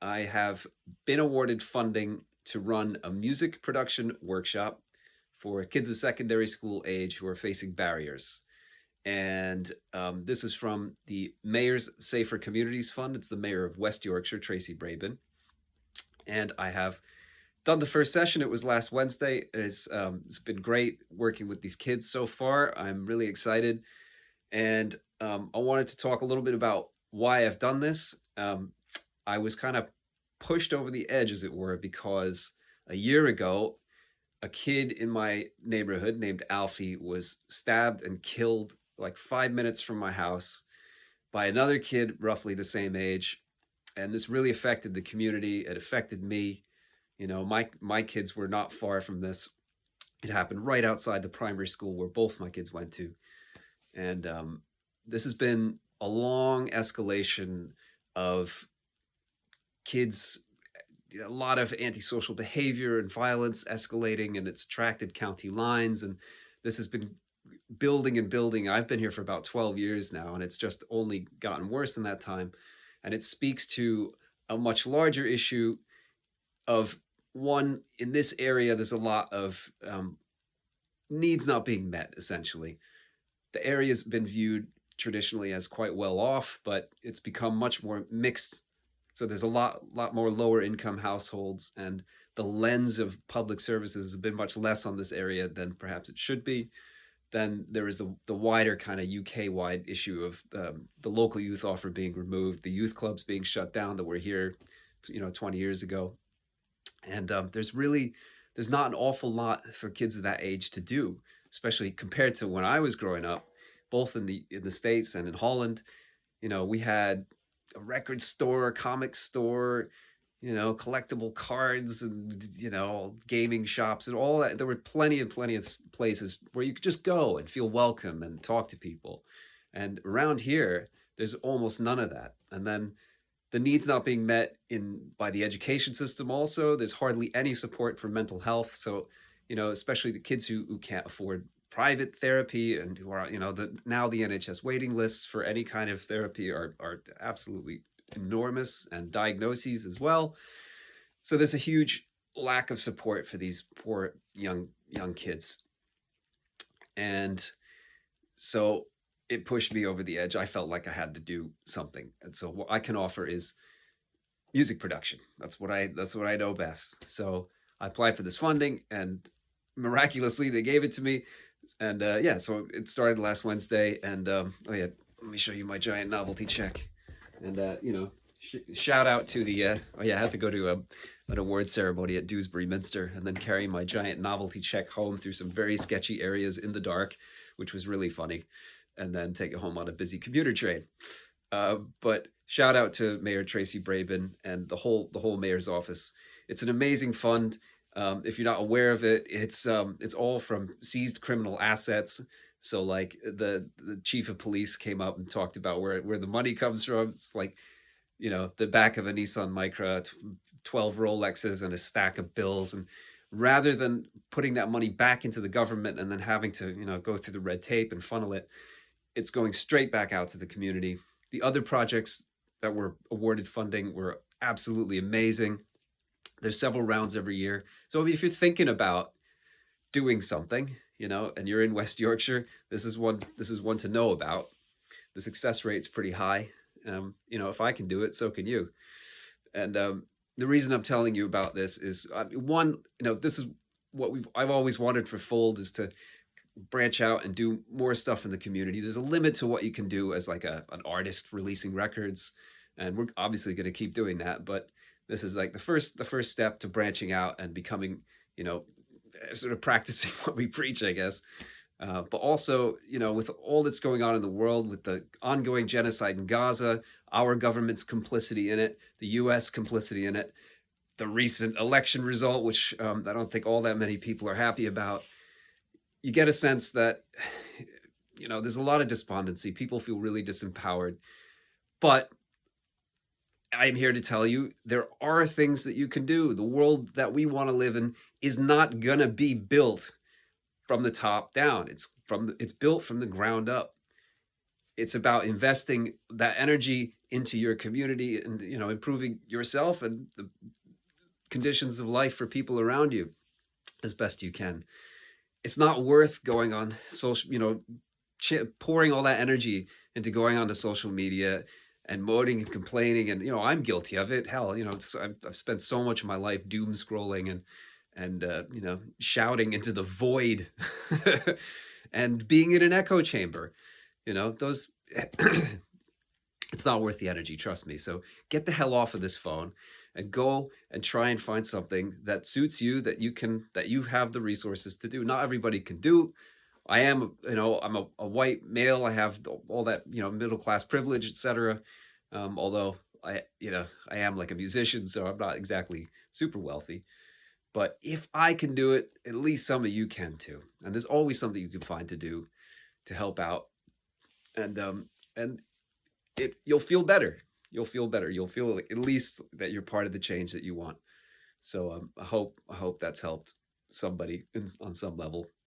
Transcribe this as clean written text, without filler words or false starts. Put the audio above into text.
I have been awarded funding to run a music production workshop for kids of secondary school age who are facing barriers. And this is from the Mayor's Safer Communities Fund. It's the mayor of West Yorkshire, Tracy Brabin. And I have done the first session. It was last Wednesday. It's been great working with these kids so far. I'm really excited. And I wanted to talk a little bit about why I've done this. I was kind of pushed over the edge, as it were, because a year ago, a kid in my neighborhood named Alfie was stabbed and killed like 5 minutes from my house by another kid roughly the same age. And this really affected the community. It affected me. My kids were not far from this. It happened right outside the primary school where both my kids went to. And this has been a long escalation of kids, a lot of antisocial behavior and violence escalating, and it's attracted county lines. And this has been building and building. I've been here for about 12 years now, and it's just only gotten worse in that time. And it speaks to a much larger issue of one, in this area, there's a lot of needs not being met, essentially. The area's been viewed traditionally as quite well off, but it's become much more mixed. So there's a lot more lower income households, and the lens of public services has been much less on this area than perhaps it should be. Then there is the wider kind of UK wide issue of the local youth offer being removed, the youth clubs being shut down that were here, 20 years ago, and there's not an awful lot for kids of that age to do, especially compared to when I was growing up, both in the States and in Holland. We had a record store, a comic store, collectible cards, and gaming shops and all that. There were plenty and plenty of places where you could just go and feel welcome and talk to people. And around here, there's almost none of that. And then the needs not being met in by the education system also. There's hardly any support for mental health. So, especially the kids who can't afford private therapy and who are, now the NHS waiting lists for any kind of therapy are absolutely enormous, and diagnoses as well. So there's a huge lack of support for these poor young kids. And so it pushed me over the edge. I felt like I had to do something. And so what I can offer is music production. That's what I know best. So I applied for this funding, and miraculously they gave it to me. And yeah, so it started last Wednesday. And oh yeah, let me show you my giant novelty check. And shout out to the oh yeah, I had to go to an award ceremony at Dewsbury Minster and then carry my giant novelty check home through some very sketchy areas in the dark, which was really funny, and then take it home on a busy commuter train. But shout out to Mayor Tracy Brabin and the whole mayor's office. It's an amazing fund. If you're not aware of it, it's all from seized criminal assets. So like the chief of police came up and talked about where the money comes from. It's like, the back of a Nissan Micra, 12 Rolexes, and a stack of bills. And rather than putting that money back into the government and then having to, go through the red tape and funnel it, it's going straight back out to the community. The other projects that were awarded funding were absolutely amazing. There's several rounds every year. So I mean, if you're thinking about doing something, and you're in West Yorkshire, this is one to know about. The success rate's pretty high. If I can do it, so can you. And the reason I'm telling you about this is one, this is what I've always wanted for Fold, is to branch out and do more stuff in the community. There's a limit to what you can do as like an artist releasing records, and we're obviously going to keep doing that. But this is like the first step to branching out and becoming, sort of practicing what we preach, I guess. But also, with all that's going on in the world, with the ongoing genocide in Gaza, our government's complicity in it, the U.S. complicity in it, the recent election result, which I don't think all that many people are happy about, you get a sense that, there's a lot of despondency. People feel really disempowered. But I'm here to tell you there are things that you can do. The world that we want to live in is not going to be built from the top down. It's built from the ground up. it's about investing that energy into your community and, improving yourself and the conditions of life for people around you as best you can. It's not worth going on social, pouring all that energy into going onto social media and moaning and complaining. And, I'm guilty of it. Hell, I've spent so much of my life doom scrolling and shouting into the void and being in an echo chamber. Those it's not worth the energy, trust me. So get the hell off of this phone and go and try and find something that suits you, that you have the resources to do. Not everybody can do. I am, I'm a white male. I have all that, middle class privilege, etc. Although I am like a musician, so I'm not exactly super wealthy. But if I can do it, at least some of you can too. And there's always something you can find to do to help out. And you'll feel better. You'll feel better. You'll feel like at least that you're part of the change that you want. So I hope that's helped somebody on some level.